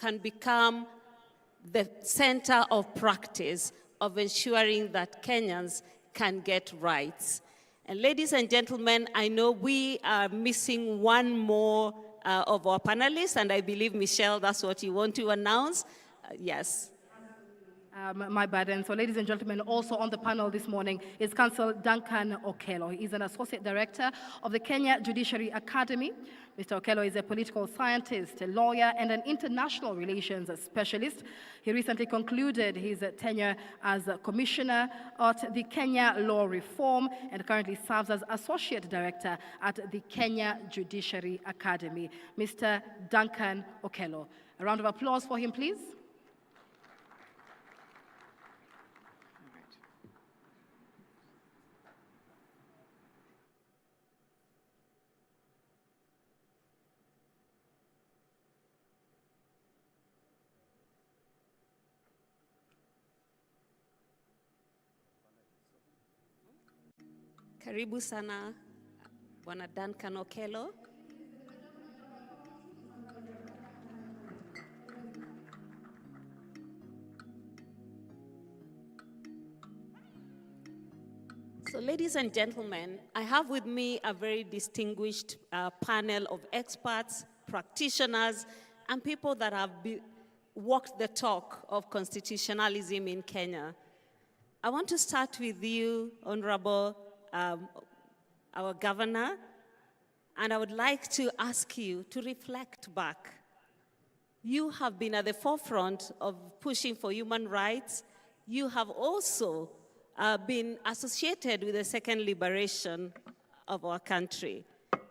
can become the center of practice of ensuring that Kenyans can get rights. And ladies and gentlemen, I know we are missing one more of our panelists, and I believe, Michelle, that's what you want to announce. Yes. My bad. And so, ladies and gentlemen, also on the panel this morning is Counsel Duncan Okello. He is an Associate Director of the Kenya Judiciary Academy. Mr. Okello is a political scientist, a lawyer, and an international relations specialist. He recently concluded his tenure as a commissioner at the Kenya Law Reform and currently serves as Associate Director at the Kenya Judiciary Academy. Mr. Duncan Okello. A round of applause for him, please. Karibu sana, Bwana Duncan Okello. So, ladies and gentlemen, I have with me a very distinguished panel of experts, practitioners, and people that have walked the talk of constitutionalism in Kenya. I want to start with you, Honorable our governor, and I would like to ask you to reflect back. You have been at the forefront of pushing for human rights. You have also been associated with the second liberation of our country.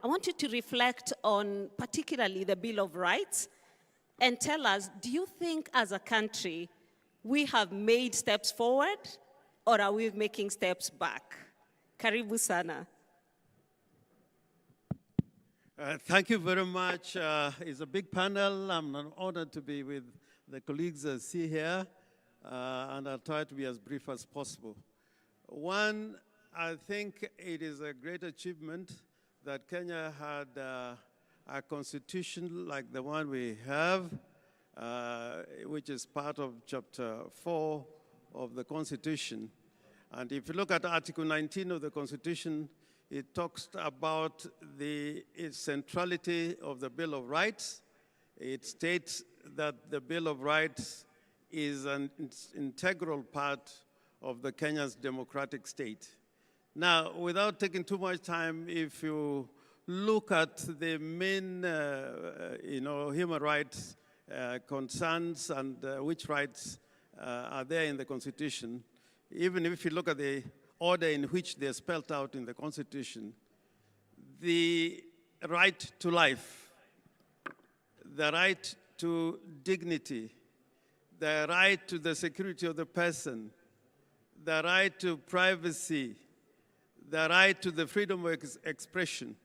I want you to reflect on particularly the Bill of Rights and tell us, do you think as a country we have made steps forward or are we making steps back? Karibu sana. Thank you very much. It's a big panel. I'm honored to be with the colleagues I see here, and I'll try to be as brief as possible. One, I think it is a great achievement that Kenya had a constitution like the one we have, which is part of Chapter 4 of the Constitution. And if you look at Article 19 of the Constitution, it talks about the centrality of the Bill of Rights. It states that the Bill of Rights is an integral part of the Kenya's democratic state. Now, without taking too much time, if you look at the main human rights concerns and which rights are there in the Constitution, even if you look at the order in which they're spelled out in the Constitution, the right to life, the right to dignity, the right to the security of the person, the right to privacy, the right to the freedom of expression,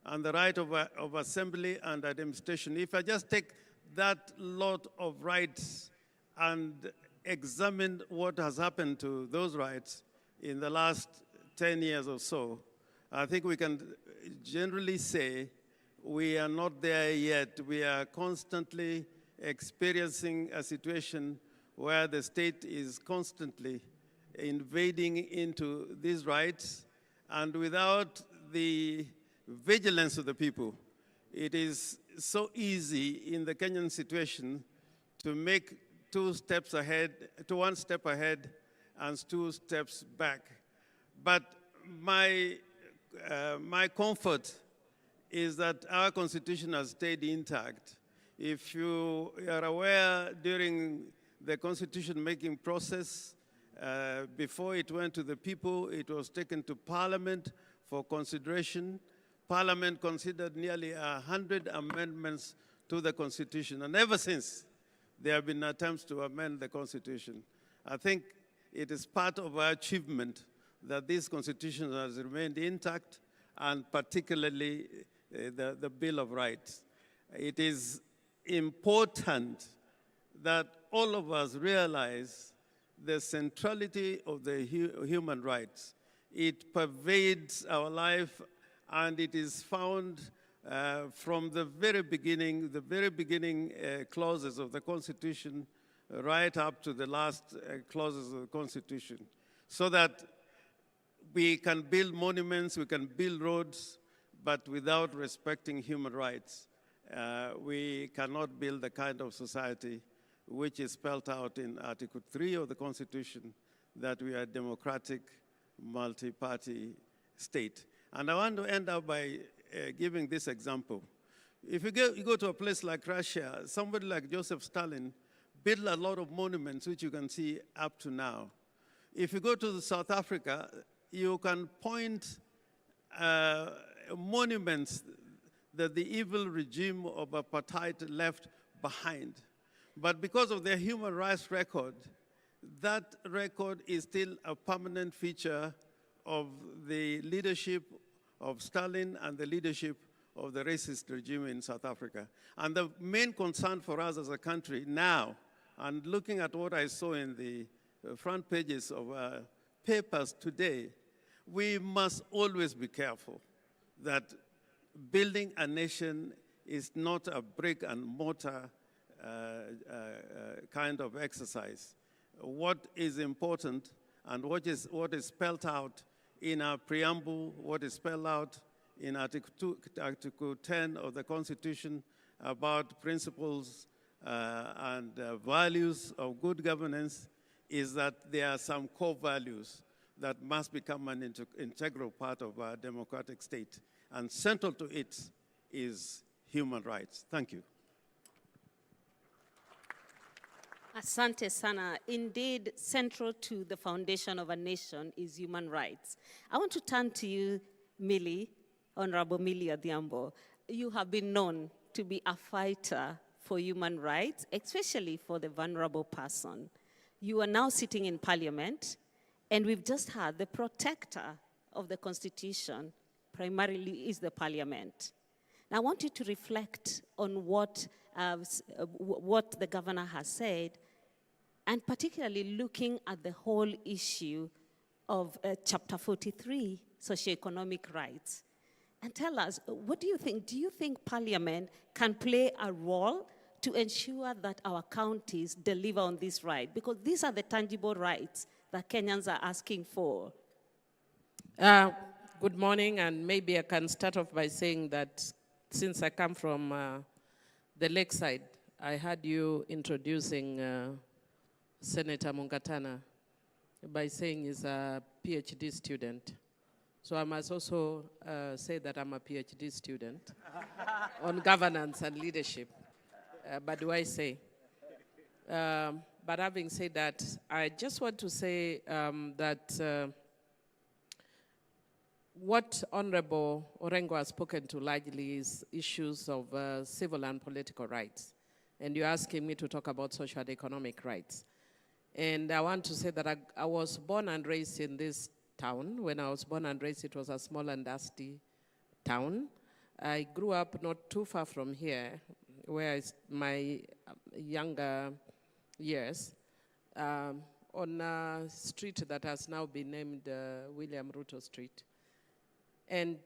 and the right of assembly and administration. If I just take that lot of rights and examine what has happened to those rights in the last 10 years or so, I think we can generally say we are not there yet. We are constantly experiencing a situation where the state is constantly invading into these rights, and without the vigilance of the people, it is so easy in the Kenyan situation to make one step ahead and 2 steps back. But my comfort is that our Constitution has stayed intact. If you are aware, during the Constitution-making process, before it went to the people, it was taken to Parliament for consideration. Parliament considered nearly 100 amendments to the Constitution, and ever since, there have been attempts to amend the Constitution. I think it is part of our achievement that this Constitution has remained intact, and particularly the Bill of Rights. It is important that all of us realize the centrality of the human rights. It pervades our life, and it is found from the very beginning clauses of the Constitution right up to the last clauses of the Constitution, so that we can build monuments, we can build roads, but without respecting human rights, we cannot build the kind of society which is spelled out in Article 3 of the Constitution, that we are a democratic, multi-party state. And I want to end up by giving this example. If you go to a place like Russia, somebody like Joseph Stalin built a lot of monuments, which you can see up to now. If you go to South Africa, you can point monuments that the evil regime of apartheid left behind. But because of their human rights record, that record is still a permanent feature of the leadership of Stalin and the leadership of the racist regime in South Africa. And the main concern for us as a country now, and looking at what I saw in the front pages of papers today, we must always be careful that building a nation is not a brick and mortar kind of exercise. What is important and what is spelled out in our preamble, what is spelled out in Article 10 of the Constitution about principles and values of good governance, is that there are some core values that must become an integral part of our democratic state. And central to it is human rights. Thank you. Asante sana. Indeed, central to the foundation of a nation is human rights. I want to turn to you, Millie, Honorable Millie Odhiambo. You have been known to be a fighter for human rights, especially for the vulnerable person. You are now sitting in Parliament, and we've just heard the protector of the Constitution primarily is the Parliament. Now, I want you to reflect on what the governor has said, and particularly looking at the whole issue of Chapter 43, socioeconomic rights. And tell us, what do you think? Do you think Parliament can play a role to ensure that our counties deliver on this right? Because these are the tangible rights that Kenyans are asking for. Good morning, and maybe I can start off by saying that since I come from the lakeside, I heard you introducing Senator Mungatana by saying he's a PhD student. So I must also say that I'm a PhD student on governance and leadership. But do I say? But having said that, I just want to say that what Honorable Orengo has spoken to largely is issues of civil and political rights. And you're asking me to talk about social and economic rights. And I want to say that I was born and raised in this town. When I was born and raised, it was a small and dusty town. I grew up not too far from here, where my younger years, on a street that has now been named William Ruto Street. And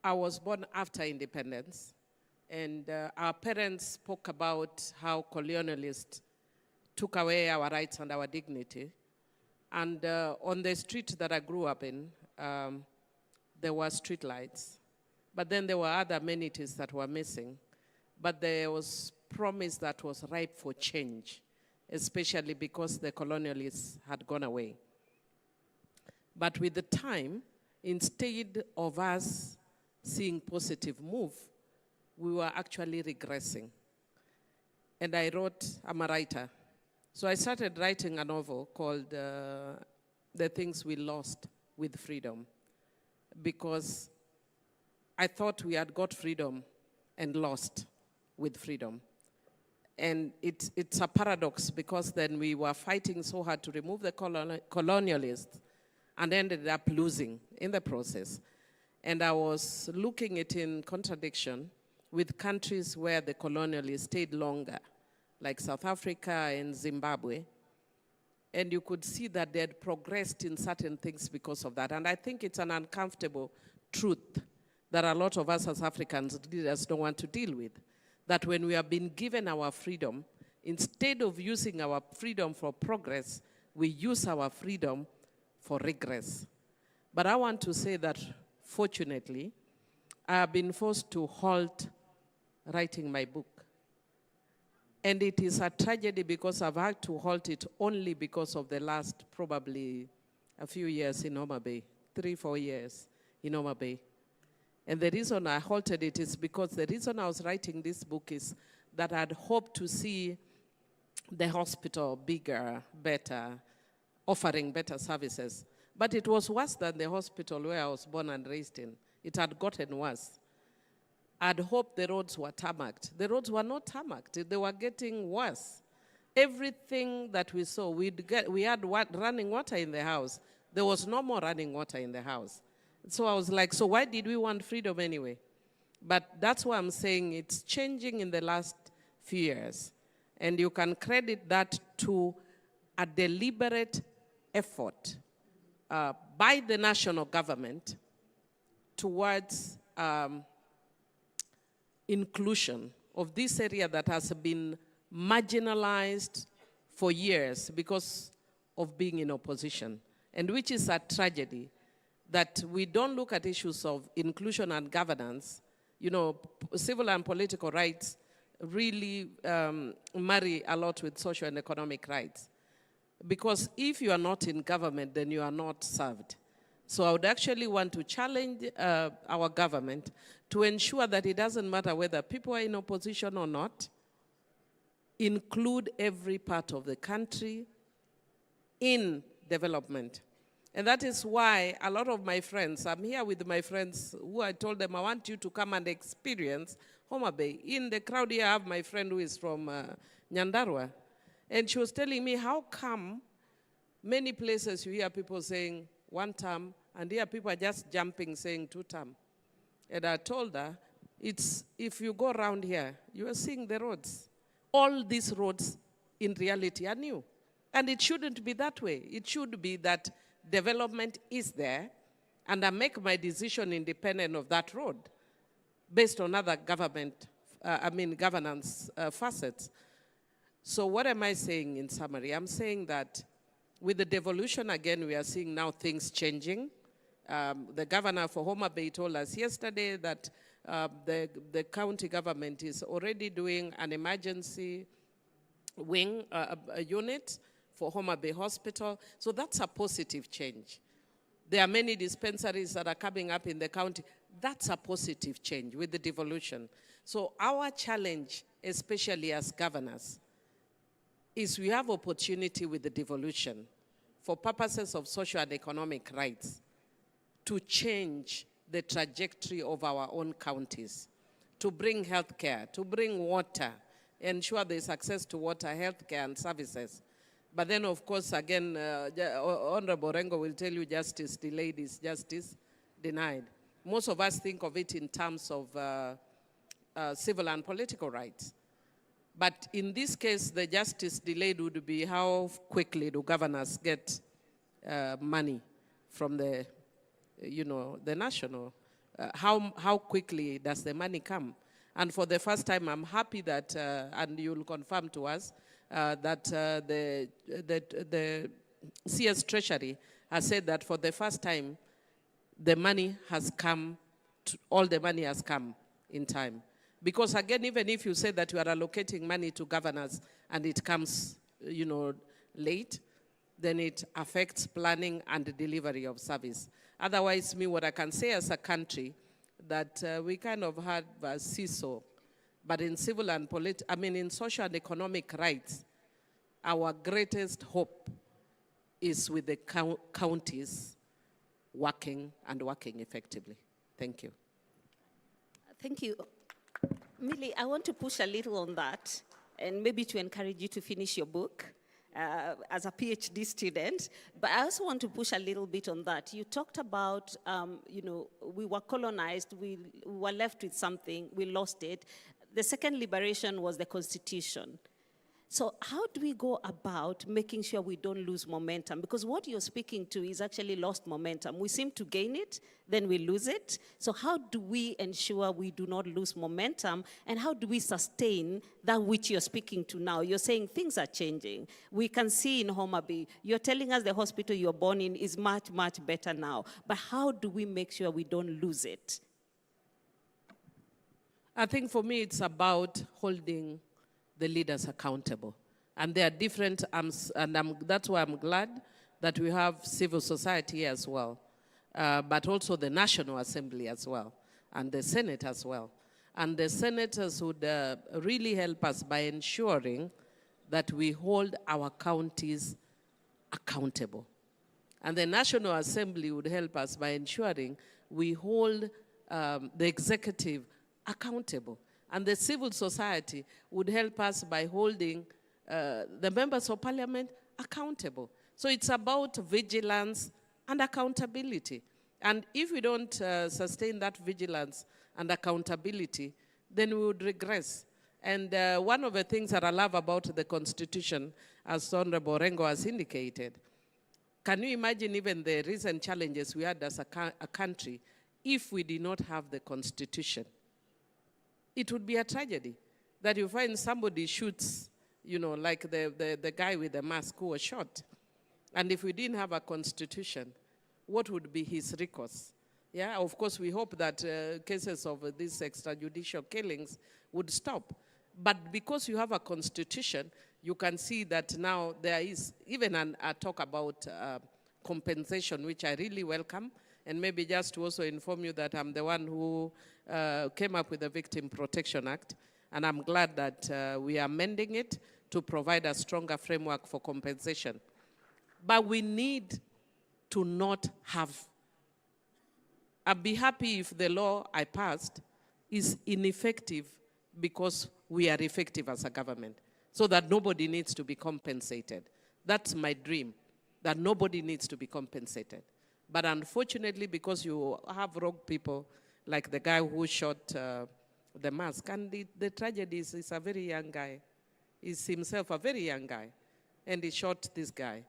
I was born after independence, and our parents spoke about how colonialists took away our rights and our dignity. And on the street that I grew up in, there were street lights. But then there were other amenities that were missing. But there was promise that was ripe for change, especially because the colonialists had gone away. But with the time, instead of us seeing positive move, we were actually regressing. And I'm a writer. So I started writing a novel called The Things We Lost with Freedom, because I thought we had got freedom and lost with freedom. And it's a paradox, because then we were fighting so hard to remove the colonialists and ended up losing in the process. And I was looking at it in contradiction with countries where the colonialists stayed longer, like South Africa and Zimbabwe. And you could see that they had progressed in certain things because of that. And I think it's an uncomfortable truth that a lot of us as Africans leaders don't want to deal with. That when we have been given our freedom, instead of using our freedom for progress, we use our freedom for regress. But I want to say that, fortunately, I have been forced to halt writing my book. And it is a tragedy because I've had to halt it only because of the last probably a few years in Homa Bay, 3-4 years in Homa Bay. And the reason I halted it is because the reason I was writing this book is that I'd hoped to see the hospital bigger, better, offering better services. But it was worse than the hospital where I was born and raised in. It had gotten worse. I'd hoped the roads were tarmacked. The roads were not tarmacked. They were getting worse. Everything that we saw, we had running water in the house. There was no more running water in the house. So I was like, so why did we want freedom anyway? But that's why I'm saying it's changing in the last few years. And you can credit that to a deliberate effort by the national government towards inclusion of this area that has been marginalized for years because of being in opposition, and which is a tragedy, that we don't look at issues of inclusion and governance. You know, civil and political rights really marry a lot with social and economic rights. Because if you are not in government, then you are not served. So I would actually want to challenge our government to ensure that it doesn't matter whether people are in opposition or not, include every part of the country in development. And that is why a lot of my friends, I'm here with my friends who I told them I want you to come and experience Homa Bay. In the crowd here I have my friend who is from Nyandarua. And she was telling me, how come many places you hear people saying 1 term, and here people are just jumping saying 2 term. And I told her, if you go around here, you are seeing the roads. All these roads in reality are new. And it shouldn't be that way. It should be that development is there, and I make my decision independent of that road based on other governance facets. So what am I saying in summary? I'm saying that with the devolution, again, we are seeing now things changing. The governor for Homa Bay told us yesterday that the county government is already doing an emergency wing a unit for Homa Bay Hospital. So that's a positive change. There are many dispensaries that are coming up in the county. That's a positive change with the devolution. So our challenge, especially as governors, is we have opportunity with the devolution for purposes of social and economic rights to change the trajectory of our own counties, to bring healthcare, to bring water, ensure there's access to water, healthcare, and services. But then, of course, again, Honorable Rengo will tell you justice delayed is justice denied. Most of us think of it in terms of civil and political rights. But in this case, the justice delayed would be how quickly do governors get money from the national. How quickly does the money come? And for the first time, I'm happy that, and you'll confirm to us, that the CS Treasury has said that for the first time, the money has come, all the money has come in time. Because again, even if you say that you are allocating money to governors and it comes, late, then it affects planning and the delivery of service. Otherwise, what I can say as a country, that we kind of had a seesaw, but in civil and in social and economic rights, our greatest hope is with the counties working and working effectively. Thank you. Thank you. Millie, I want to push a little on that, and maybe to encourage you to finish your book as a PhD student. But I also want to push a little bit on that. You talked about, we were colonized, we were left with something, we lost it. The second liberation was the Constitution. So how do we go about making sure we don't lose momentum? Because what you're speaking to is actually lost momentum. We seem to gain it, then we lose it. So how do we ensure we do not lose momentum? And how do we sustain that which you're speaking to now? You're saying things are changing. We can see in Homa Bay, you're telling us the hospital you're born in is much, much better now. But how do we make sure we don't lose it? I think for me, it's about holding the leaders accountable. And there are different arms, and that's why I'm glad that we have civil society as well, but also the National Assembly as well, and the Senate as well. And the senators would really help us by ensuring that we hold our counties accountable. And the National Assembly would help us by ensuring we hold the executive accountable. And the civil society would help us by holding the members of parliament accountable. So it's about vigilance and accountability. And if we don't sustain that vigilance and accountability, then we would regress. And one of the things that I love about the Constitution, as Honorable Rengo has indicated, can you imagine even the recent challenges we had as a country if we did not have the Constitution? It would be a tragedy that you find somebody shoots, you know, like the guy with the mask who was shot. And if we didn't have a constitution, what would be his recourse? Yeah, of course, we hope that cases of these extrajudicial killings would stop. But because you have a constitution, you can see that now there is even a talk about compensation, which I really welcome. And maybe just to also inform you that I'm the one who came up with the Victim Protection Act. And I'm glad that we are amending it to provide a stronger framework for compensation. But we need to not have. I'd be happy if the law I passed is ineffective because we are effective as a government, so that nobody needs to be compensated. That's my dream, that nobody needs to be compensated. But unfortunately, because you have rogue people, like the guy who shot the mask, and the tragedy is he's a very young guy. He's himself a very young guy, and he shot this guy.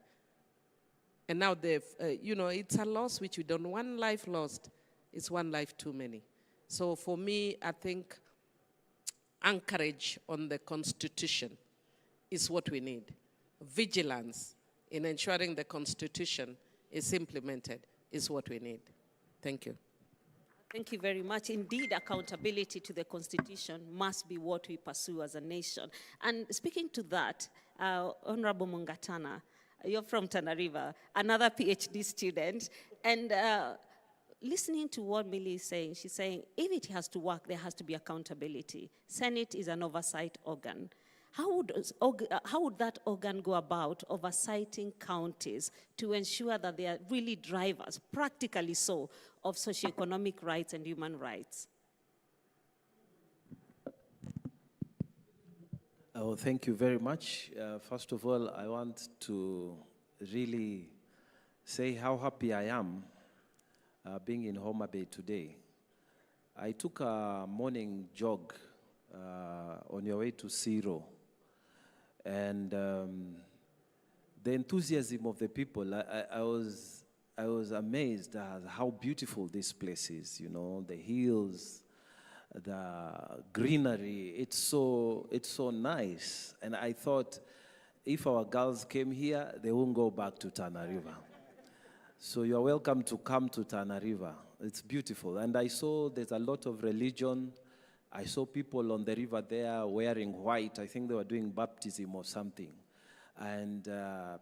And now you know, it's a loss which we don't. One life lost is one life too many. So for me, I think anchorage on the Constitution is what we need. Vigilance in ensuring the Constitution is implemented is what we need. Thank you. Thank you very much. Indeed, accountability to the Constitution must be what we pursue as a nation. And speaking to that, Honorable Mungatana, you're from Tana River, another PhD student, and listening to what Millie is saying, she's saying, if it has to work, there has to be accountability. Senate is an oversight organ. How would that organ go about oversighting counties to ensure that they are really drivers, practically so, of socioeconomic rights and human rights? Oh, thank you very much. First of all, I want to really say how happy I am being in Homa Bay today. I took a morning jog on your way to Zero. And the enthusiasm of the people, I was amazed at how beautiful this place is, you know, the hills, the greenery, it's so nice. And I thought if our girls came here, they won't go back to Tana River. So you're welcome to come to Tana River. It's beautiful. And I saw there's a lot of religion. I saw people on the river there wearing white. I think they were doing baptism or something. And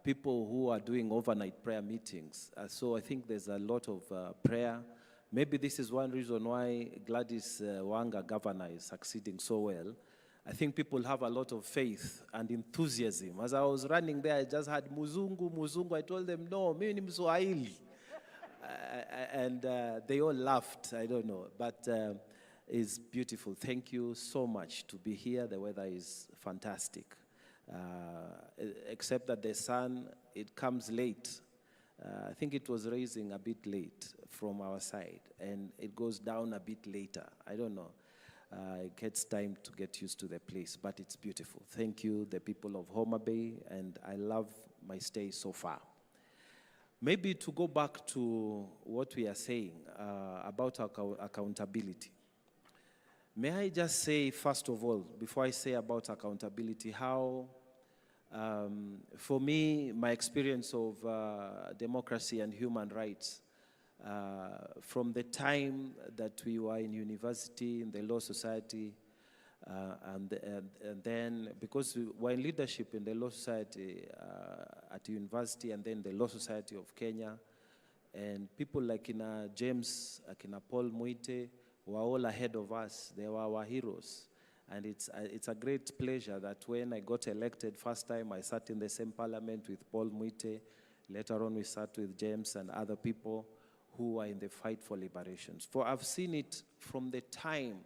people who are doing overnight prayer meetings. So I think there's a lot of prayer. Maybe this is one reason why Gladys Wanga, governor, is succeeding so well. I think people have a lot of faith and enthusiasm. As I was running there, I just had Muzungu, Muzungu. I told them, no, mimi ni Mswahili. And they all laughed, I don't know. But it's beautiful. Thank you so much to be here. The weather is fantastic. Except that the sun, it comes late. I think it was rising a bit late from our side, and it goes down a bit later. I don't know. it gets time to get used to the place, but it's beautiful. Thank you, the people of Homa Bay, and I love my stay so far. Maybe to go back to what we are saying about accountability. May I just say, first of all, before I say about accountability, how, for me, my experience of democracy and human rights, from the time that we were in university, in the Law Society, and then, because we were in leadership in the Law Society at university, and then the Law Society of Kenya, and people like James, Paul Muite, were all ahead of us. They were our heroes. And it's a great pleasure that when I got elected first time, I sat in the same parliament with Paul Muite. Later on, we sat with James and other people who were in the fight for liberations. For I've seen it from the time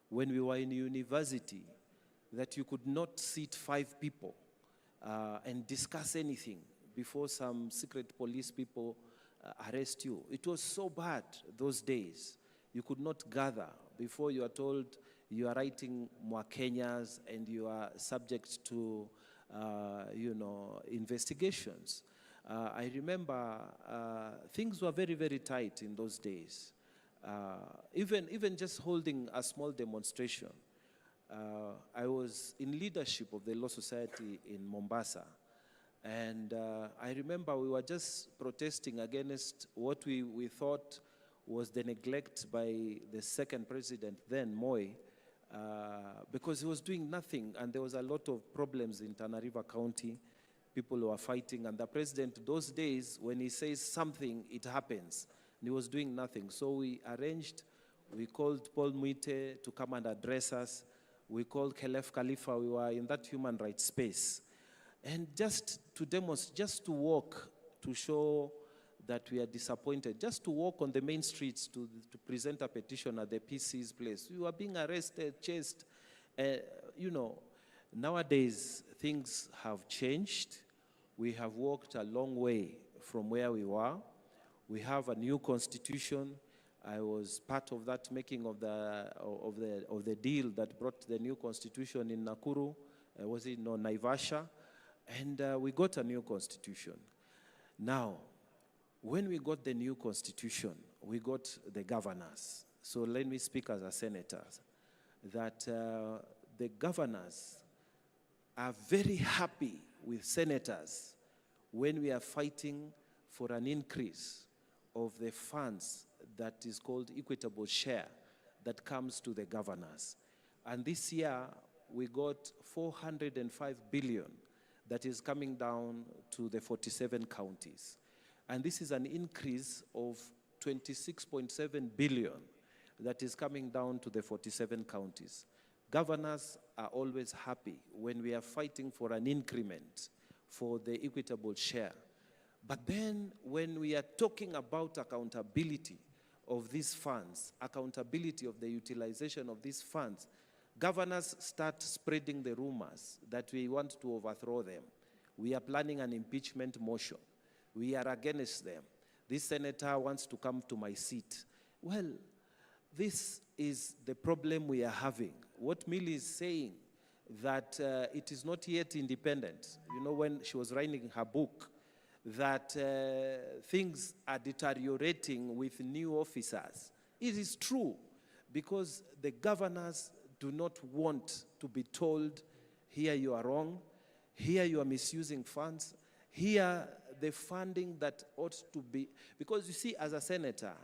when we were in university that you could not seat 5 people and discuss anything before some secret police people arrest you. It was so bad those days. You could not gather before you are told you are writing Mwakenyas and you are subject to, investigations. I remember things were very, very tight in those days. Even just holding a small demonstration. I was in leadership of the Law Society in Mombasa. And I remember we were just protesting against what we thought was the neglect by the second president then, Moi, because he was doing nothing, and there was a lot of problems in Tana River County. People were fighting, and the president, those days, when he says something, it happens. And he was doing nothing. So we called Paul Muite to come and address us. We called Khelef Khalifa. We were in that human rights space. And just to demonstrate, just to walk, to show that we are disappointed, just to walk on the main streets to present a petition at the PC's place. We were being arrested, chased. Nowadays, things have changed. We have walked a long way from where we were. We have a new constitution. I was part of that making of the deal that brought the new constitution in Nakuru. Naivasha? And we got a new constitution. Now, when we got the new constitution, we got the governors. So let me speak as a senator, that the governors are very happy with senators when we are fighting for an increase of the funds that is called equitable share that comes to the governors. And this year, we got 405 billion that is coming down to the 47 counties. And this is an increase of 26.7 billion that is coming down to the 47 counties. Governors are always happy when we are fighting for an increment for the equitable share. But then when we are talking about accountability of these funds, accountability of the utilization of these funds, governors start spreading the rumors that we want to overthrow them. We are planning an impeachment motion. We are against them. This senator wants to come to my seat. Well, this is the problem we are having. What Millie is saying, that it is not yet independent. You know, when she was writing her book, that things are deteriorating with new officers. It is true, because the governors do not want to be told, here you are wrong, here you are misusing funds, here the funding that ought to be, because you see, as a senator,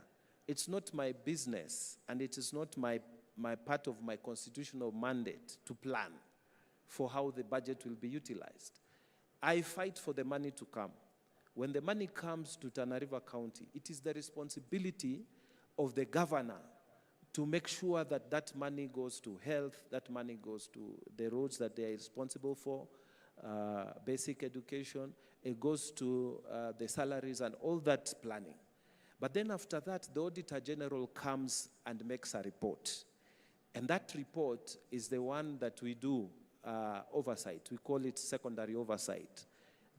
it's not my business, and it is not my part of my constitutional mandate to plan for how the budget will be utilized. I fight for the money to come. When the money comes to Tana River County, it is the responsibility of the governor to make sure that that money goes to health, that money goes to the roads that they are responsible for, basic education, it goes to the salaries and all that planning. But then after that, the Auditor General comes and makes a report. And that report is the one that we do oversight. We call it secondary oversight.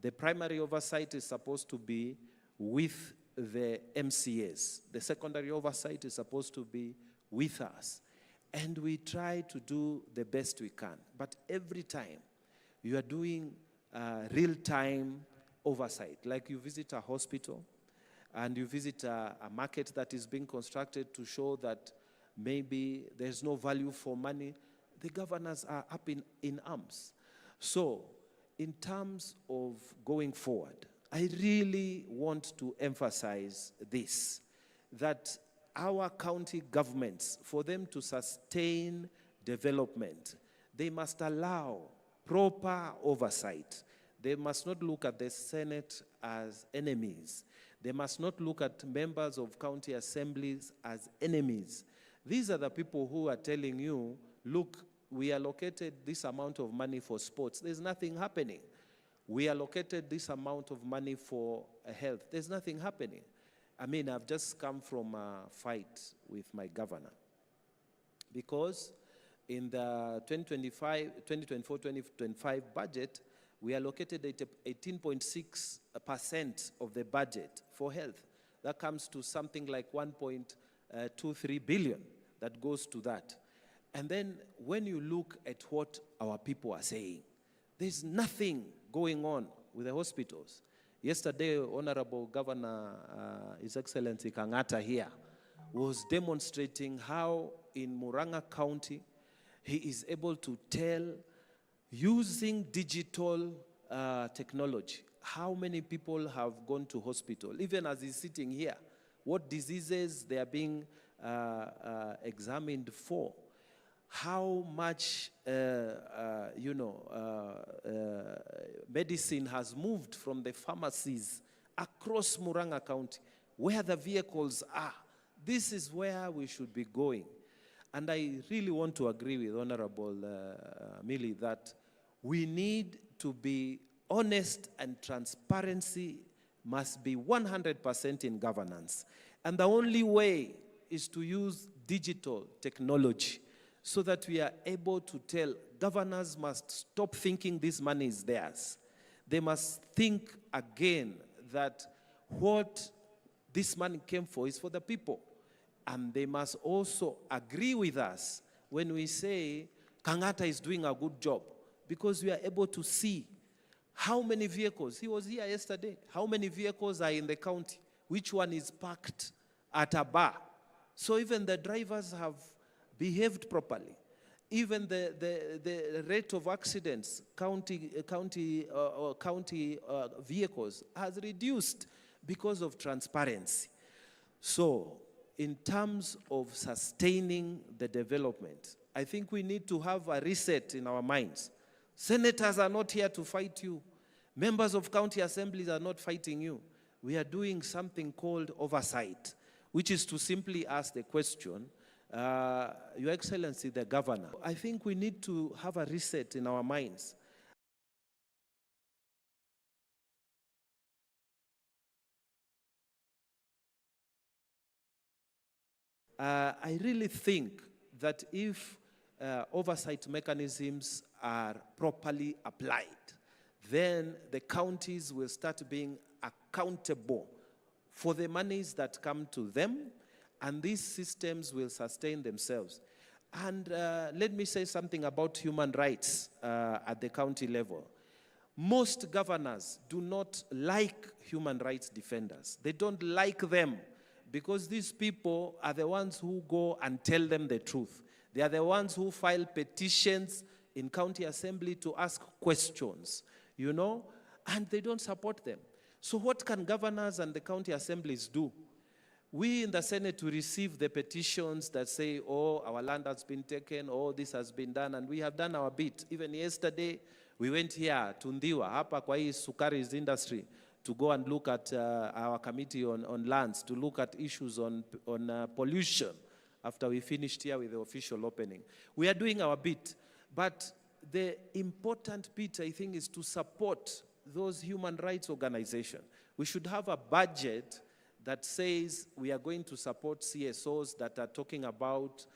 The primary oversight is supposed to be with the MCAs. The secondary oversight is supposed to be with us. and we try to do the best we can. But every time you are doing real-time oversight, like you visit a hospital and you visit a market that is being constructed to show that maybe there's no value for money, the governors are up in arms. So, in terms of going forward, I really want to emphasize this, that our county governments, for them to sustain development, they must allow proper oversight. They must not look at the Senate as enemies. They must not look at members of county assemblies as enemies. These are the people who are telling you, look, we allocated this amount of money for sports. There's nothing happening. We allocated this amount of money for health. There's nothing happening. I mean, I've just come from a fight with my governor because in the 2024-2025 budget, we allocated 18.6% of the budget for health. That comes to something like 1.23 billion that goes to that. And then when you look at what our people are saying, there's nothing going on with the hospitals. Yesterday, Honorable Governor, His Excellency Kangata here, was demonstrating how in Murang'a County, he is able to tell, using digital technology, how many people have gone to hospital, even as he's sitting here, what diseases they are being examined for, how much, medicine has moved from the pharmacies across Murang'a County, where the vehicles are. This is where we should be going. And I really want to agree with Honorable Millie that we need to be honest, and transparency must be 100% in governance. And the only way is to use digital technology so that we are able to tell governors must stop thinking this money is theirs. They must think again that what this money came for is for the people. And they must also agree with us when we say Kangata is doing a good job, because we are able to see how many vehicles, he was here yesterday, how many vehicles are in the county, which one is parked at a bar. So even the drivers have behaved properly. Even the rate of accidents, county vehicles, has reduced because of transparency. So, in terms of sustaining the development, I think we need to have a reset in our minds. Senators are not here to fight you. Members of county assemblies are not fighting you. We are doing something called oversight, which is to simply ask the question, Your Excellency, the Governor, I think we need to have a reset in our minds. I really think that if oversight mechanisms are properly applied, then the counties will start being accountable for the monies that come to them, and these systems will sustain themselves. And let me say something about human rights at the county level. Most governors do not like human rights defenders. They don't like them because these people are the ones who go and tell them the truth. They are the ones who file petitions in county assembly to ask questions, you know, and they don't support them. So what can governors and the county assemblies do? We in the Senate, we receive the petitions that say, oh, our land has been taken, oh, this has been done, and we have done our bit. Even yesterday, we went here to Ndiwa, hapa kwa hii Sukari's industry, to go and look at our committee on lands, to look at issues on pollution after we finished here with the official opening. We are doing our bit, but the important bit, I think, is to support those human rights organizations. We should have a budget that says we are going to support CSOs that are talking about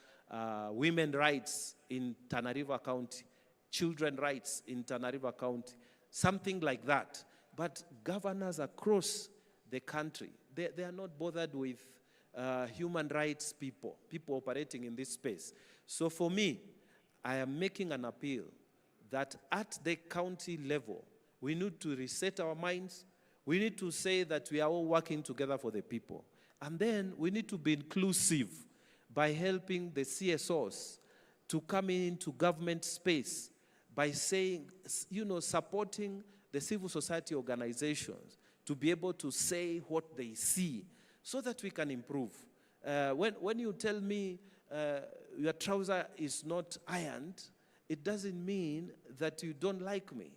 women rights in Tana River County, children rights in Tana River County, something like that. But governors across the country, they are not bothered with human rights people operating in this space. So for me, I am making an appeal that at the county level, we need to reset our minds. We need to say that we are all working together for the people. And then we need to be inclusive by helping the CSOs to come into government space by saying, supporting the civil society organizations to be able to say what they see so that we can improve. When you tell me your trouser is not ironed, it doesn't mean that you don't like me.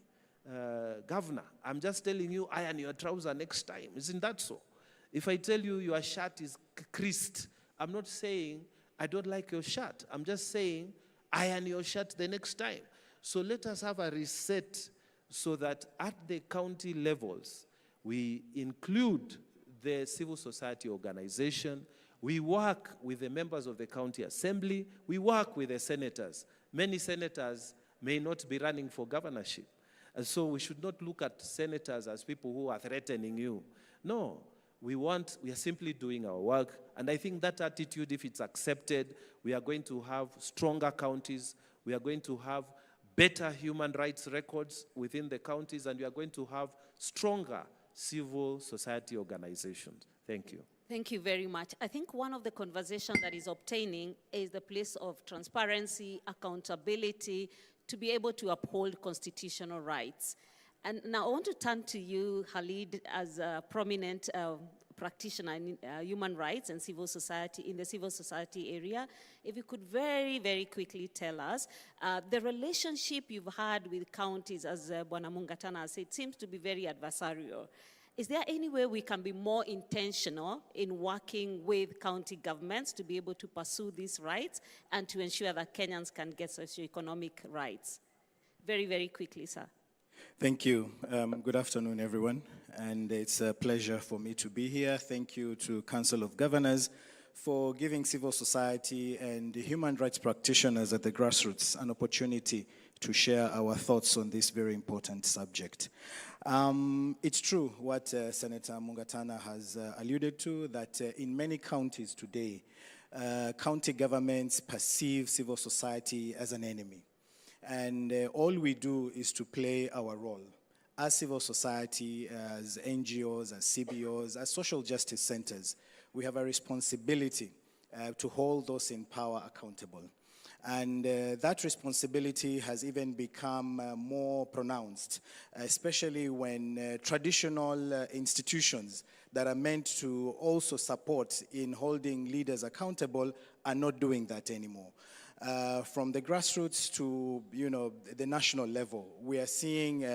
Governor, I'm just telling you, iron your trouser next time. Isn't that so? If I tell you your shirt is creased, I'm not saying I don't like your shirt. I'm just saying iron your shirt the next time. So let us have a reset so that at the county levels, we include the civil society organization. We work with the members of the county assembly. We work with the senators. Many senators may not be running for governorship. And so we should not look at senators as people who are threatening you. No, we are simply doing our work. And I think that attitude, if it's accepted, we are going to have stronger counties. We are going to have better human rights records within the counties, and we are going to have stronger civil society organizations. Thank you. Thank you very much. I think one of the conversations that is obtaining is the place of transparency, accountability, to be able to uphold constitutional rights. And now I want to turn to you, Khalid, as a prominent practitioner in human rights and civil society, in the civil society area. If you could very, very quickly tell us, the relationship you've had with counties, as Bwana Mungatana said, seems to be very adversarial. Is there any way we can be more intentional in working with county governments to be able to pursue these rights and to ensure that Kenyans can get socioeconomic rights? Very, very quickly, sir. Thank you. Good afternoon, everyone. And it's a pleasure for me to be here. Thank you to Council of Governors for giving civil society and human rights practitioners at the grassroots an opportunity to share our thoughts on this very important subject. It's true what Senator Mungatana has alluded to, that in many counties today, county governments perceive civil society as an enemy. And all we do is to play our role as civil society, as NGOs, as CBOs, as social justice centers. We have a responsibility to hold those in power accountable. And that responsibility has even become more pronounced, especially when traditional institutions that are meant to also support in holding leaders accountable are not doing that anymore. From the grassroots to, the national level, we are seeing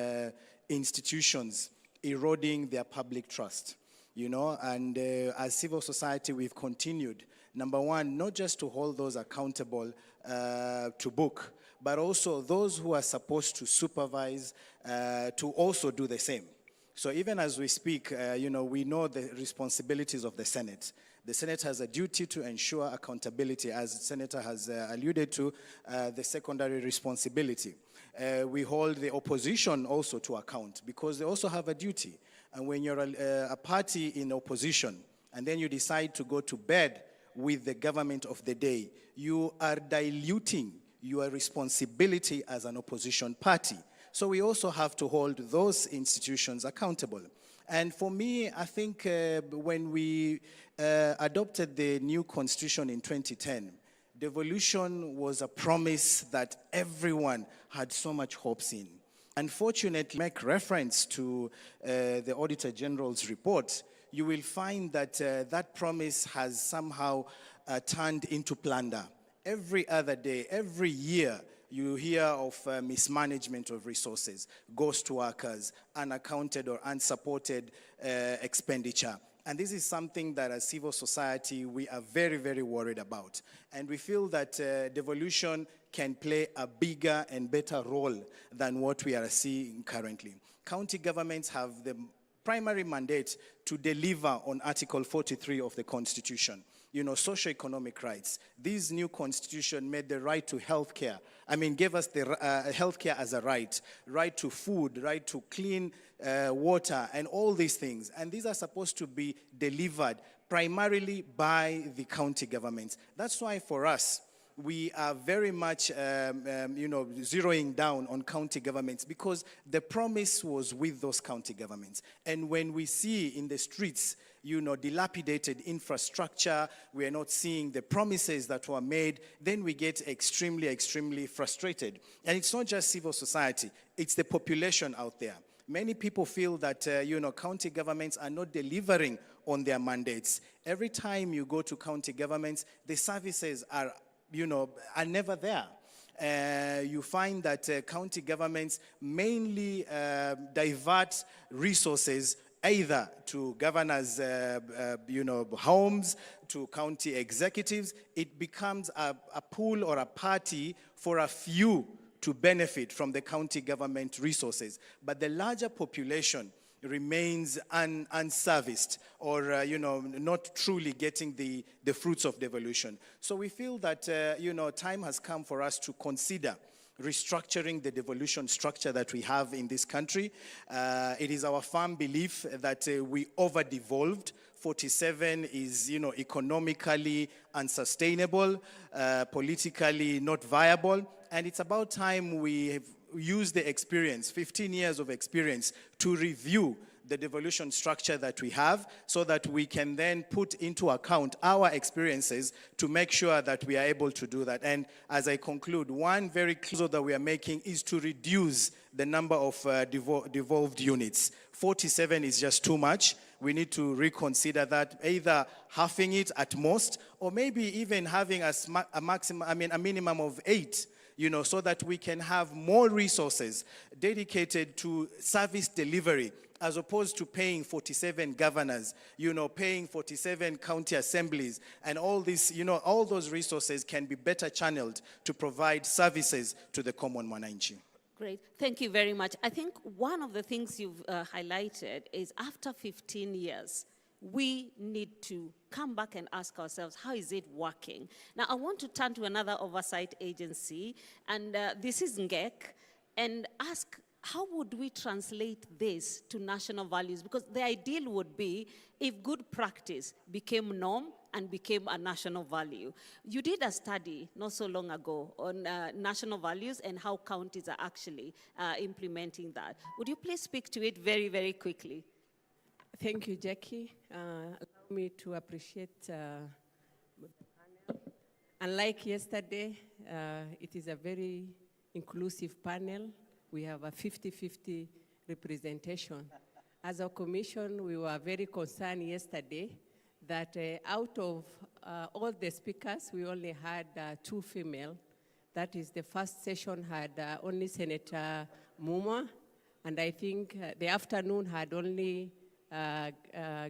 institutions eroding their public trust, and as civil society, we've continued, number one, not just to hold those accountable to book, but also those who are supposed to supervise to also do the same. So even as we speak, we know the responsibilities of the Senate. The Senate has a duty to ensure accountability, as the Senator has alluded to, the secondary responsibility. We hold the opposition also to account because they also have a duty. And when you're a party in opposition and then you decide to go to bed with the government of the day, you are diluting your responsibility as an opposition party. So we also have to hold those institutions accountable. And for me, I think when we adopted the new constitution in 2010, devolution was a promise that everyone had so much hopes in. Unfortunately, make reference to the Auditor General's report, you will find that that promise has somehow turned into plunder. Every other day, every year, you hear of mismanagement of resources, ghost workers, unaccounted or unsupported expenditure. And this is something that as civil society, we are very, very worried about. And we feel that devolution can play a bigger and better role than what we are seeing currently. County governments have the primary mandate to deliver on Article 43 of the Constitution. Socioeconomic rights. This new constitution made the right to healthcare. Gave us the healthcare as a right to food, right to clean water, and all these things. And these are supposed to be delivered primarily by the county governments. That's why for us, we are very much, zeroing down on county governments because the promise was with those county governments. And when we see in the streets, dilapidated infrastructure, we are not seeing the promises that were made, then we get extremely, extremely frustrated. And it's not just civil society, it's the population out there. Many people feel that, county governments are not delivering on their mandates. Every time you go to county governments, the services are never there. You find that county governments mainly divert resources either to governors' homes, to county executives. It becomes a pool or a party for a few to benefit from the county government resources. But the larger population remains unserviced or, not truly getting the fruits of devolution. So we feel that, time has come for us to consider restructuring the devolution structure that we have in this country. It is our firm belief that we over-devolved. 47 is, economically unsustainable, politically not viable, and it's about time we have use the experience, 15 years of experience, to review the devolution structure that we have so that we can then put into account our experiences to make sure that we are able to do that. And as I conclude, one very clear that we are making is to reduce the number of devolved units. 47 is just too much. We need to reconsider that, either halving it at most, or maybe even having a minimum of 8. So that we can have more resources dedicated to service delivery, as opposed to paying 47 governors, paying 47 county assemblies, and all this, all those resources can be better channeled to provide services to the common mwananchi. Great, thank you very much. I think one of the things you've highlighted is after 15 years, we need to come back and ask ourselves, how is it working? Now, I want to turn to another oversight agency, and this is NGEC, and ask, how would we translate this to national values? Because the ideal would be if good practice became norm and became a national value. You did a study not so long ago on national values and how counties are actually implementing that. Would you please speak to it very, very quickly? Thank you, Jackie. Allow me to appreciate the panel. Unlike yesterday, it is a very inclusive panel. We have a 50-50 representation. As a commission, we were very concerned yesterday that out of all the speakers, we only had 2 female. That is, the first session had only Senator Muma, and I think the afternoon had only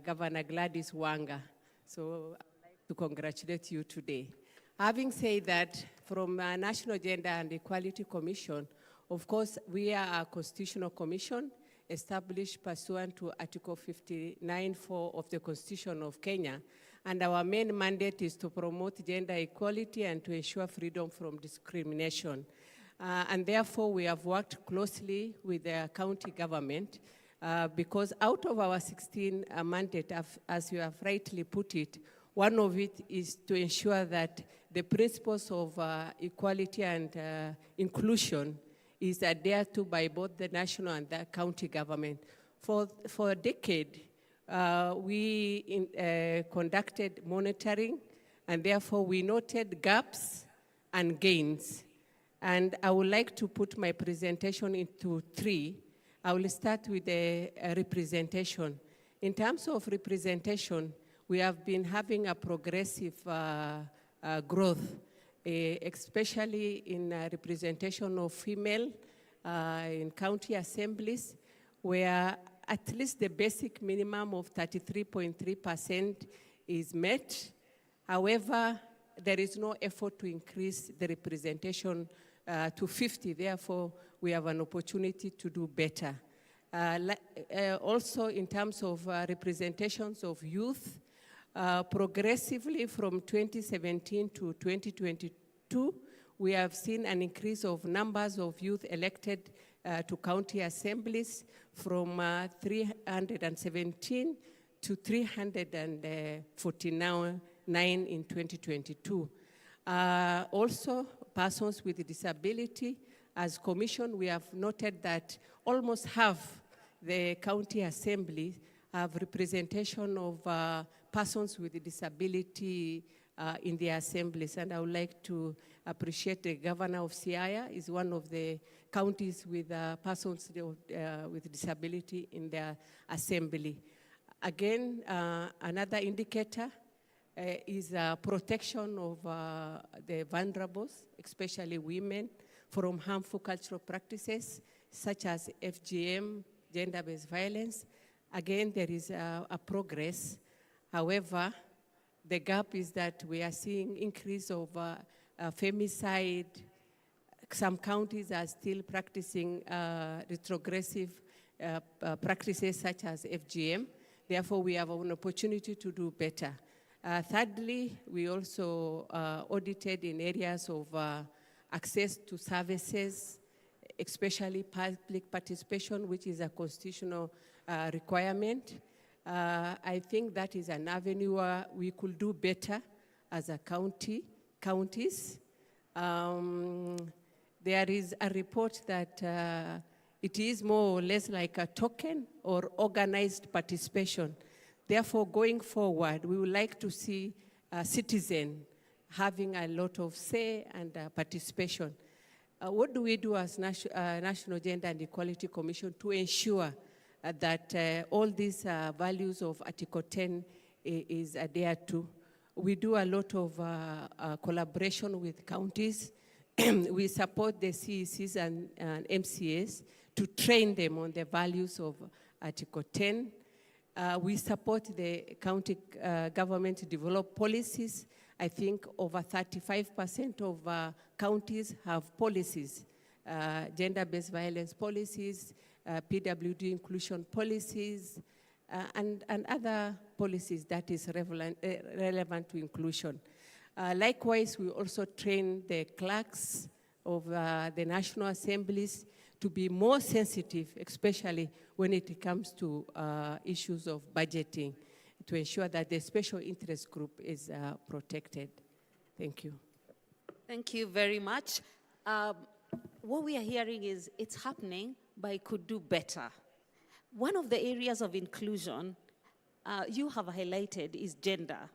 Governor Gladys Wanga. So I'd like to congratulate you today. Having said that, from National Gender and Equality Commission, of course, we are a constitutional commission established pursuant to Article 59(4) of the Constitution of Kenya. And our main mandate is to promote gender equality and to ensure freedom from discrimination. And therefore, we have worked closely with the county government because out of our 16 mandate, as you have rightly put it, one of it is to ensure that the principles of equality and inclusion is adhered to by both the national and the county government. For a decade, we conducted monitoring, and therefore we noted gaps and gains. And I would like to put my presentation into 3. I will start with the representation. In terms of representation, we have been having a progressive growth, especially in representation of female in county assemblies, where at least the basic minimum of 33.3% is met. However, there is no effort to increase the representation to 50. Therefore, we have an opportunity to do better. Also, in terms of representations of youth, progressively from 2017 to 2022, we have seen an increase of numbers of youth elected to county assemblies from 317 to 349 in 2022. Also, persons with disability, as Commission, we have noted that almost half the county assembly have representation of persons with with in the assemblies, and I would like to appreciate the governor of Siaya is one of the counties with persons with disability in their assembly. Again, another indicator is protection of the vulnerables, especially women, from harmful cultural practices such as FGM, gender-based violence. Again, there is a progress. However, the gap is that we are seeing increase of femicide. Some counties are still practicing retrogressive practices such as FGM. Therefore, we have an opportunity to do better. Thirdly, we also audited in areas of access to services, especially public participation, which is a constitutional requirement. I think that is an avenue where we could do better as a counties. There is a report that it is more or less like a token or organized participation. Therefore, going forward, we would like to see a citizen having a lot of say and participation. What do we do as National Gender and Equality Commission to ensure that all these values of Article 10 is adhered to? We do a lot of collaboration with counties. We support the CECs and MCAs to train them on the values of Article 10. We support the county government to develop policies. I think over 35% of counties have policies, gender-based violence policies, PWD inclusion policies, and other policies that is relevant to inclusion. Likewise, we also train the clerks of the National Assemblies to be more sensitive, especially when it comes to issues of budgeting, to ensure that the special interest group is protected. Thank you. Thank you very much. What we are hearing is it's happening, but it could do better. One of the areas of inclusion you have highlighted is gender.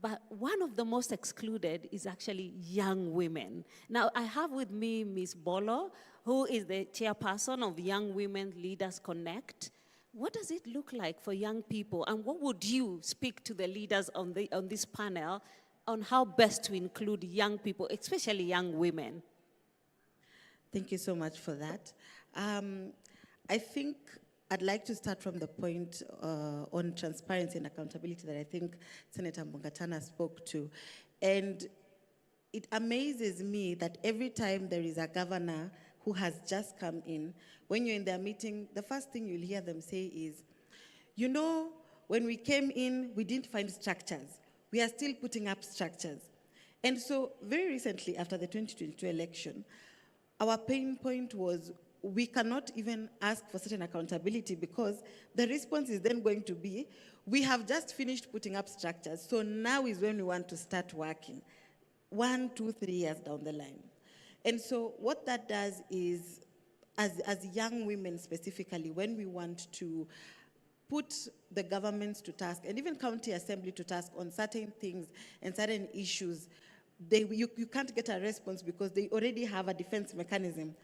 But one of the most excluded is actually young women. Now, I have with me Ms. Bolo, who is the chairperson of Young Women Leaders Connect. What does it look like for young people? And what would you speak to the leaders on this panel on how best to include young people, especially young women? Thank you so much for that. I think I'd like to start from the point on transparency and accountability that I think Senator Mbungatana spoke to. And it amazes me that every time there is a governor who has just come in, when you're in their meeting, the first thing you'll hear them say is, you know, when we came in, we didn't find structures. We are still putting up structures. And so very recently, after the 2022 election, our pain point was we cannot even ask for certain accountability because the response is then going to be, we have just finished putting up structures, so now is when we want to start working, 1, 2, 3 years down the line. And so what that does is, as young women specifically, when we want to put the governments to task, and even county assembly to task on certain things and certain issues, you can't get a response because they already have a defense mechanism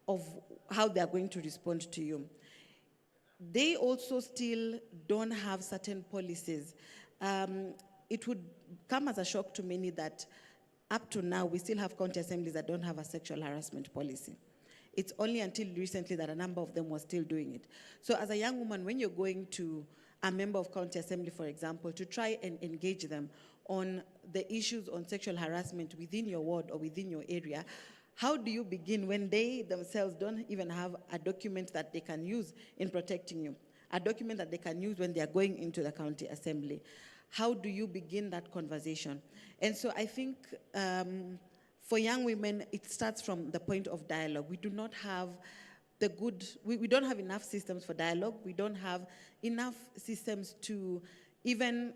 of how they are going to respond to you. They also still don't have certain policies. It would come as a shock to many that up to now, we still have county assemblies that don't have a sexual harassment policy. It's only until recently that a number of them were still doing it. So as a young woman, when you're going to a member of county assembly, for example, to try and engage them on the issues on sexual harassment within your ward or within your area, how do you begin when they themselves don't even have a document that they can use in protecting you, a document that they can use when they are going into the county assembly? How do you begin that conversation? And so I think for young women, it starts from the point of dialogue. We do not have we don't have enough systems for dialogue. We don't have enough systems to even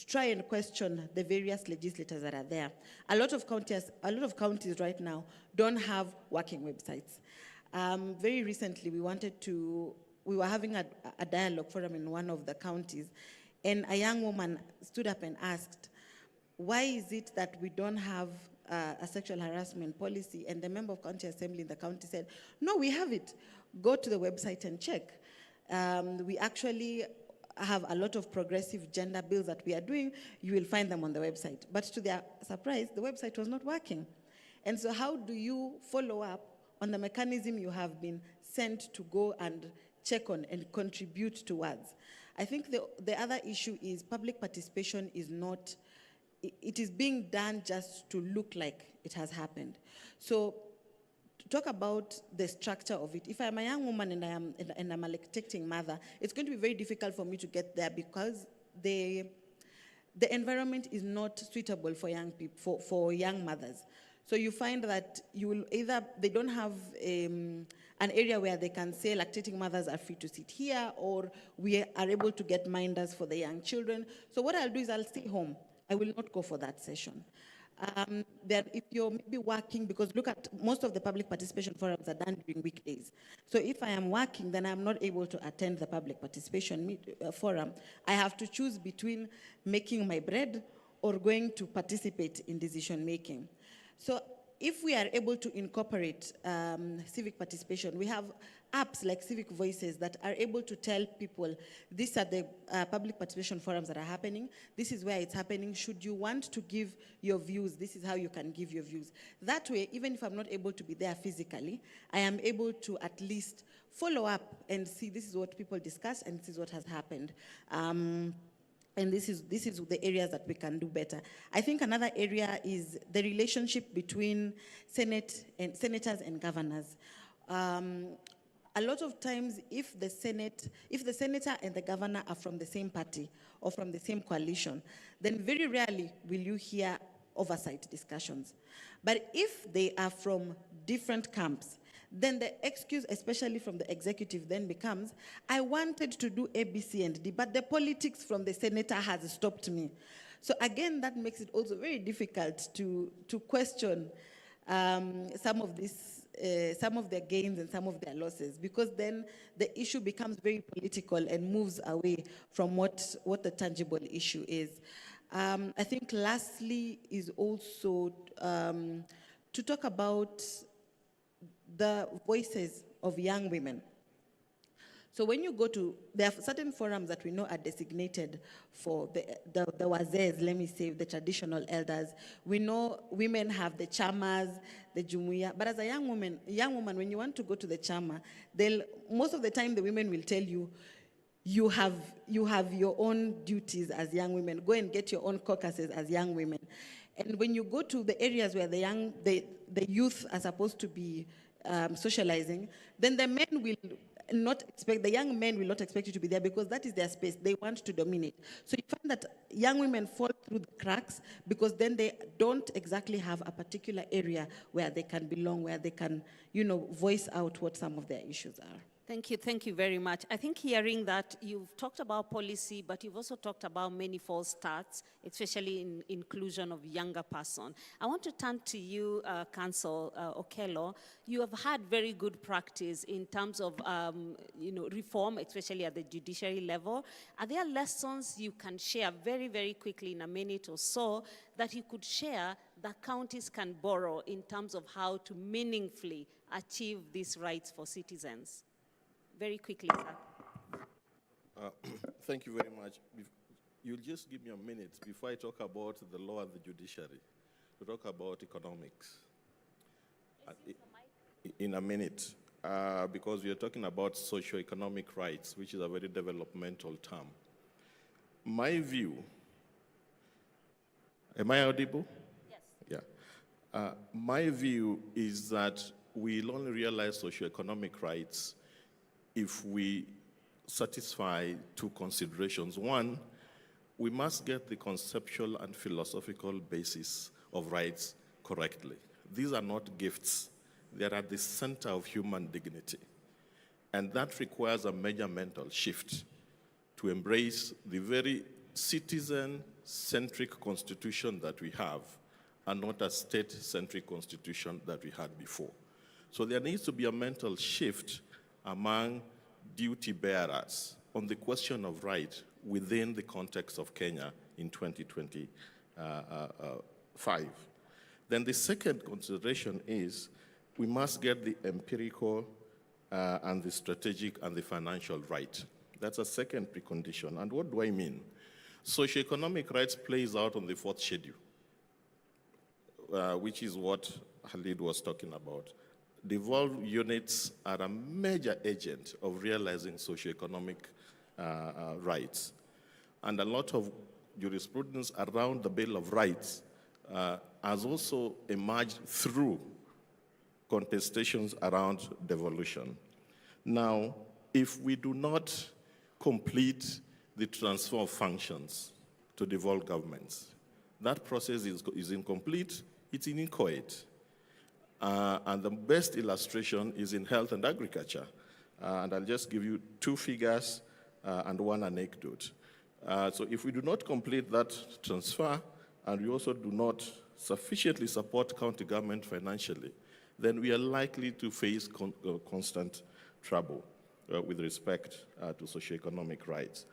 try and question the various legislators that are there. A lot of counties right now don't have working websites. Very recently, we were having a dialogue forum in one of the counties, and a young woman stood up and asked, why is it that we don't have a sexual harassment policy? And the member of county assembly in the county said, no, we have it. Go to the website and check. We actually have a lot of progressive gender bills that we are doing. You will find them on the website. But to their surprise, the website was not working. And so how do you follow up on the mechanism you have been sent to go and check on and contribute towards? I think the other issue is public participation is not, it is being done just to look like it has happened. So to talk about the structure of it, if I'm a young woman and I'm a lactating mother, it's going to be very difficult for me to get there because the environment is not suitable for young people, for young mothers. So you find that they don't have an area where they can say lactating mothers are free to sit here, or we are able to get minders for the young children. So what I'll do is I'll stay home. I will not go for that session. Then if you're maybe working, because look at most of the public participation forums are done during weekdays. So if I am working, then I'm not able to attend the public participation forum. I have to choose between making my bread or going to participate in decision making. So if we are able to incorporate civic participation, we have apps like Civic Voices that are able to tell people, these are the public participation forums that are happening, this is where it's happening, should you want to give your views, this is how you can give your views. That way, even if I'm not able to be there physically, I am able to at least follow up and see this is what people discuss and this is what has happened. And this is the areas that we can do better. I think another area is the relationship between senators and governors. A lot of times, if the senator and the governor are from the same party or from the same coalition, then very rarely will you hear oversight discussions. But if they are from different camps, then the excuse, especially from the executive, then becomes, I wanted to do A, B, C, and D, but the politics from the senator has stopped me. So again, that makes it also very difficult to question some of their gains and some of their losses, because then the issue becomes very political and moves away from what the tangible issue is. I think lastly is also to talk about the voices of young women. So when you go to, there are certain forums that we know are designated for the wazes, let me say, the traditional elders. We know women have the chamas, the jumuiya, but as a young woman, when you want to go to the chama, most of the time the women will tell you, you have your own duties as young women. Go and get your own caucuses as young women. And when you go to the areas where the youth are supposed to be socializing, then the young men will not expect you to be there because that is their space. They want to dominate. So you find that young women fall through the cracks because then they don't exactly have a particular area where they can belong, where they can, voice out what some of their issues are. Thank you very much. I think hearing that, you've talked about policy, but you've also talked about many false starts, especially in inclusion of younger person. I want to turn to you, Council Okello. You have had very good practice in terms of reform, especially at the judiciary level. Are there lessons you can share very, very quickly in a minute or so that you could share that counties can borrow in terms of how to meaningfully achieve these rights for citizens? Very quickly, sir. Thank you very much. You'll just give me a minute before I talk about the law and the judiciary, to talk about economics. In a minute, because we are talking about socio-economic rights, which is a very developmental term. My view, am I audible? Yes. Yeah. My view is that we'll only realize socio-economic rights if we satisfy two considerations. One, we must get the conceptual and philosophical basis of rights correctly. These are not gifts. they're at the center of human dignity. And that requires a major mental shift to embrace the very citizen-centric constitution that we have and not a state-centric constitution that we had before. So there needs to be a mental shift among duty bearers on the question of right within the context of Kenya in 2025. Then the second consideration is we must get the empirical and the strategic and the financial right. That's a second precondition. And what do I mean? Socioeconomic rights plays out on the fourth schedule, which is what Khalid was talking about. Devolved units are a major agent of realizing socioeconomic rights. And a lot of jurisprudence around the Bill of Rights has also emerged through contestations around devolution. Now, if we do not complete the transfer of functions to devolved governments, that process is incomplete, it's inchoate. And the best illustration is in health and agriculture. And I'll just give you two figures and one anecdote. So if we do not complete that transfer, and we also do not sufficiently support county government financially, then we are likely to face constant trouble with respect to socioeconomic rights.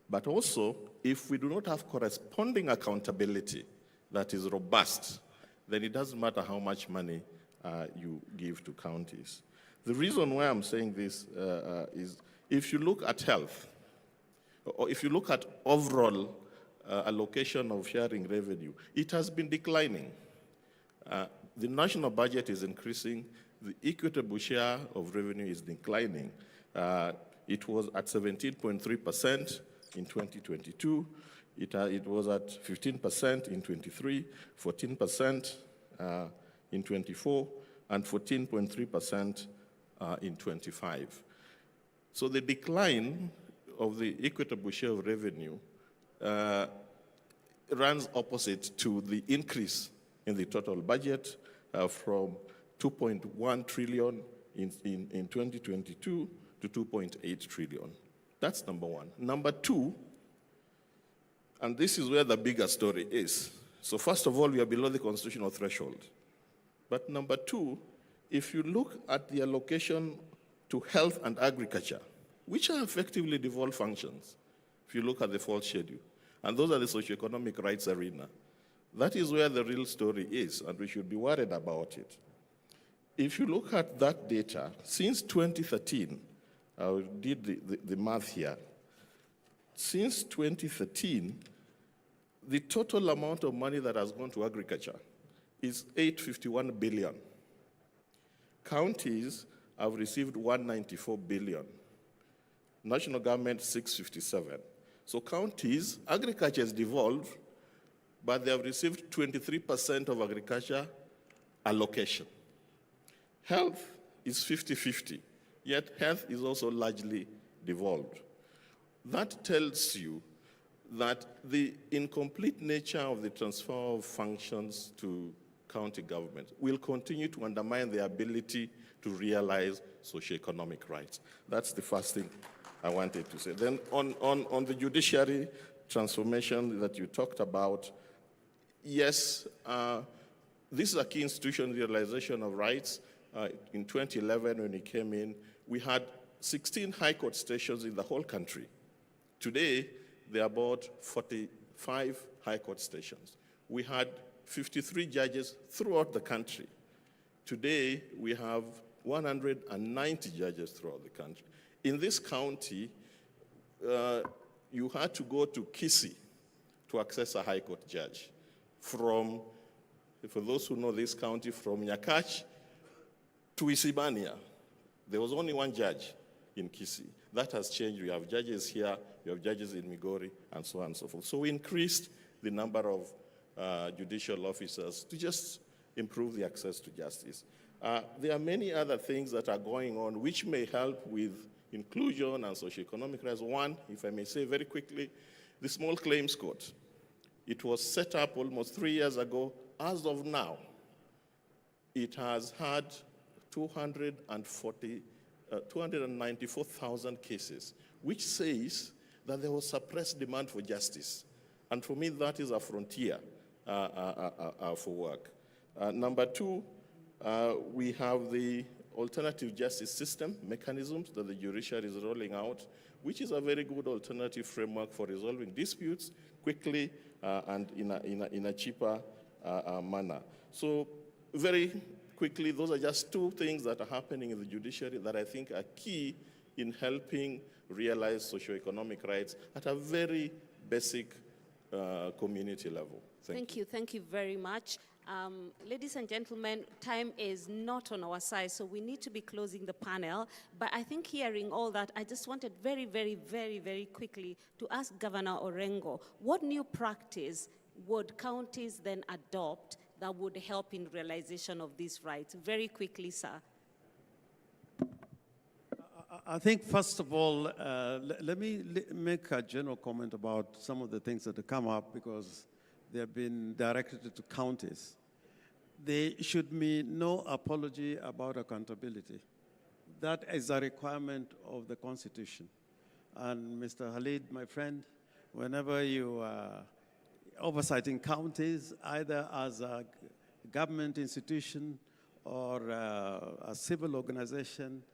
But also, if we do not have corresponding accountability that is robust, then it doesn't matter how much money you give to counties. The reason why I'm saying this is if you look at health, or if you look at overall allocation of sharing revenue, it has been declining. The national budget is increasing, the equitable share of revenue is declining. It was at 17.3% in 2022. It was at 15% in 23, 14% in 24, and 14.3% in 25. So the decline of the equitable share of revenue runs opposite to the increase in the total budget from 2.1 trillion in 2022 to 2.8 trillion. That's number one. Number two, and this is where the bigger story is. So first of all, we are below the constitutional threshold. But number two, if you look at the allocation to health and agriculture, which are effectively devolved functions, if you look at the fourth schedule, and those are the socioeconomic rights arena, that is where the real story is, and we should be worried about it. If you look at that data, since 2013, I did the math here, since 2013, the total amount of money that has gone to agriculture is 851 billion. Counties have received 194 billion. National government, 657. So counties, agriculture is devolved, but they have received 23% of agriculture allocation. Health is 50-50, yet health is also largely devolved. That tells you that the incomplete nature of the transfer of functions to county government will continue to undermine their ability to realize socioeconomic rights. That's the first thing I wanted to say. Then on the judiciary transformation that you talked about, yes, this is a key institution, realization of rights. In 2011, when it came in, we had 16 high court stations in the whole country. Today, there are about 45 high court stations. We had 53 judges throughout the country. Today, we have 190 judges throughout the country. In this county, you had to go to Kisii to access a high court judge. For those who know this county, from Nyakach to Isibania, there was only one judge in Kisii. That has changed. We have judges here, we have judges in Migori, and so on and so forth. So we increased the number of judicial officers to just improve the access to justice. There are many other things that are going on which may help with inclusion and socioeconomic rights. One, if I may say very quickly, the small claims court. It was set up almost 3 years ago. As of now, it has had 294,000 cases, which says that there was suppressed demand for justice. And for me, that is a frontier for work. Number two, we have the alternative justice system mechanisms that the judiciary is rolling out, which is a very good alternative framework for resolving disputes quickly and in a cheaper manner. So very quickly, those are just two things that are happening in the judiciary that I think are key in helping realize socioeconomic rights at a very basic community level. Thank you very much. Ladies and gentlemen, time is not on our side, so we need to be closing the panel. But I think hearing all that, I just wanted very quickly to ask Governor Orengo, what new practice would counties then adopt that would help in realization of these rights? Very quickly, sir. I think, first of all, let me make a general comment about some of the things that have come up because they have been directed to counties. There should be no apology about accountability. That is a requirement of the Constitution. And Mr. Khalid, my friend, whenever you are oversighting counties, either as a government institution or a civil organization,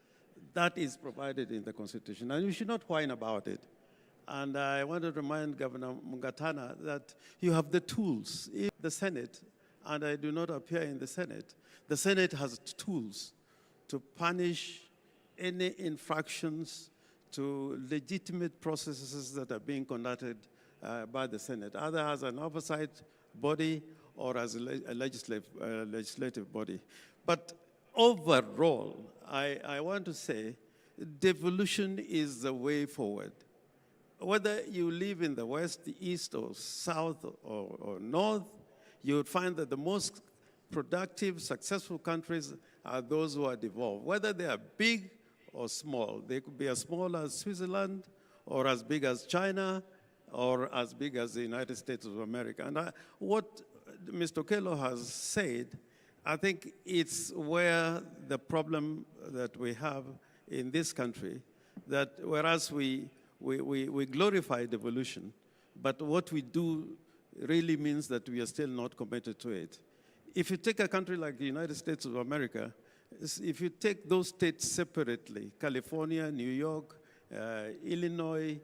that is provided in the Constitution. And you should not whine about it. And I want to remind Governor Mungatana that you have the tools. In the Senate, and I do not appear in the Senate has tools to punish any infractions to legitimate processes that are being conducted by the Senate, either as an oversight body or as a legislative body. But overall, I want to say devolution is the way forward. Whether you live in the West, the East, or South, or North, you would find that the most productive, successful countries are those who are devolved. Whether they are big or small, they could be as small as Switzerland, or as big as China, or as big as the United States of America. And what Mr. Okello has said, I think it's where the problem that we have in this country, that whereas we glorify devolution, but what we do really means that we are still not committed to it. If you take a country like the United States of America, if you take those states separately, California, New York, Illinois,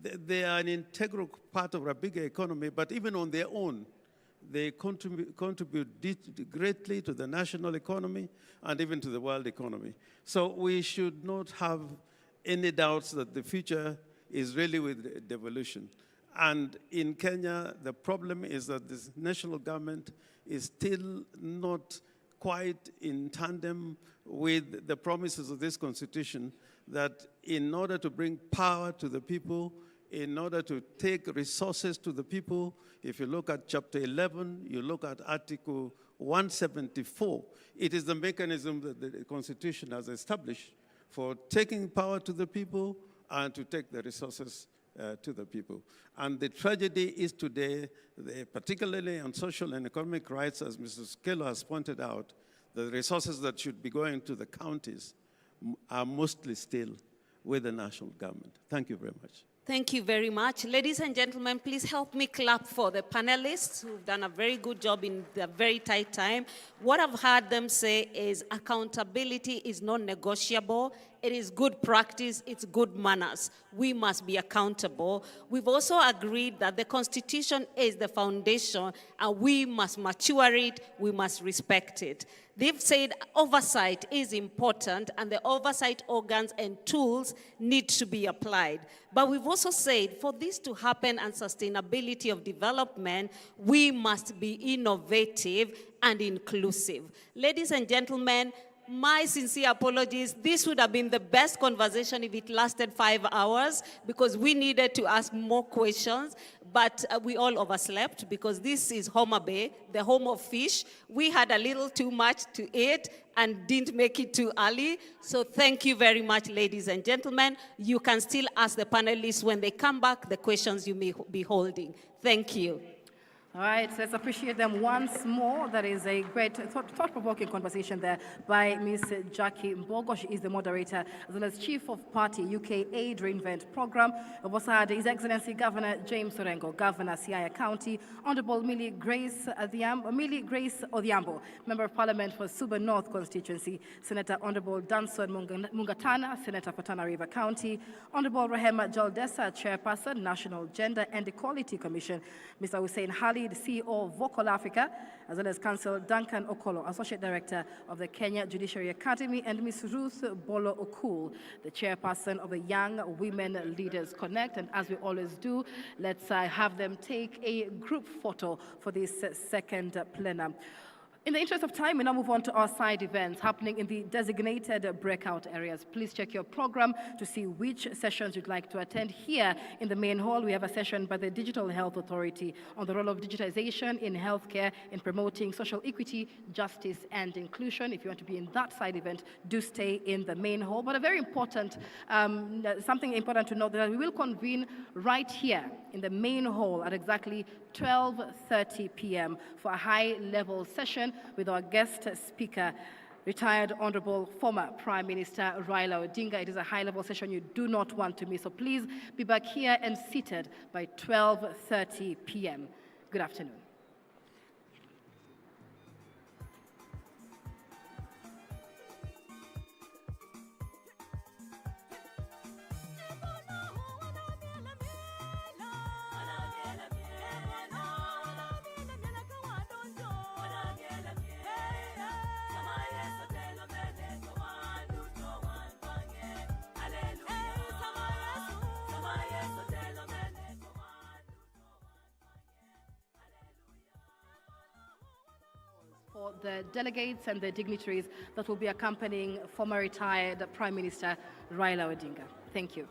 they are an integral part of a bigger economy, but even on their own, they contribute greatly to the national economy and even to the world economy. So we should not have any doubts that the future is really with devolution. And in Kenya, the problem is that this national government is still not quite in tandem with the promises of this constitution that in order to bring power to the people, in order to take resources to the people, if you look at Chapter 11, you look at Article 174, it is the mechanism that the Constitution has established for taking power to the people and to take the resources to the people. And the tragedy is today, particularly on social and economic rights, as Mrs. Kello has pointed out, the resources that should be going to the counties are mostly still with the national government. Thank you very much. Thank you very much. Ladies and gentlemen, please help me clap for the panelists who've done a very good job in a very tight time. What I've heard them say is accountability is non-negotiable. It is good practice, it's good manners. We must be accountable. We've also agreed that the Constitution is the foundation and we must mature it, we must respect it. They've said oversight is important and the oversight organs and tools need to be applied. But we've also said for this to happen and sustainability of development, we must be innovative and inclusive. Ladies and gentlemen, my sincere apologies. This would have been the best conversation if it lasted 5 hours because we needed to ask more questions, but we all overslept because this is Homa Bay, the home of fish. We had a little too much to eat and didn't make it too early. So thank you very much, ladies and gentlemen. You can still ask the panelists when they come back the questions you may be holding. Thank you. All right, so let's appreciate them once more. That is a great thought-provoking conversation there by Ms. Jackie Mbogo. She is the moderator as well as Chief of Party UK Aid Reinvent Program. We've also had His Excellency Governor James Orengo, Governor Siaya County, Honorable Millie Grace Odhiambo, Member of Parliament for Suba North Constituency, Senator Honorable Danson Mungatana, Senator for Tana River County, Honorable Rehema Jaldesa, Chairperson, National Gender and Equality Commission, Mr. Hussein Hali, the CEO of Vocal Africa, as well as Council Duncan Okolo, Associate Director of the Kenya Judiciary Academy, and Ms. Ruth Bolo Okul, the Chairperson of the Young Women Leaders Connect. And as we always do, let's have them take a group photo for this second plenum. In the interest of time, we now move on to our side events happening in the designated breakout areas. Please check your program to see which sessions you'd like to attend. Here in the main hall, we have a session by the Digital Health Authority on the role of digitization in healthcare in promoting social equity, justice, and inclusion. If you want to be in that side event, do stay in the main hall. But a very important, something important to note, that we will convene right here in the main hall at exactly 12:30 p.m. for a high-level session with our guest speaker, retired Honorable former Prime Minister Raila Odinga. It is a high-level session you do not want to miss, so please be back here and seated by 12:30 p.m. Good afternoon. For the delegates and the dignitaries that will be accompanying former retired Prime Minister Raila Odinga. Thank you.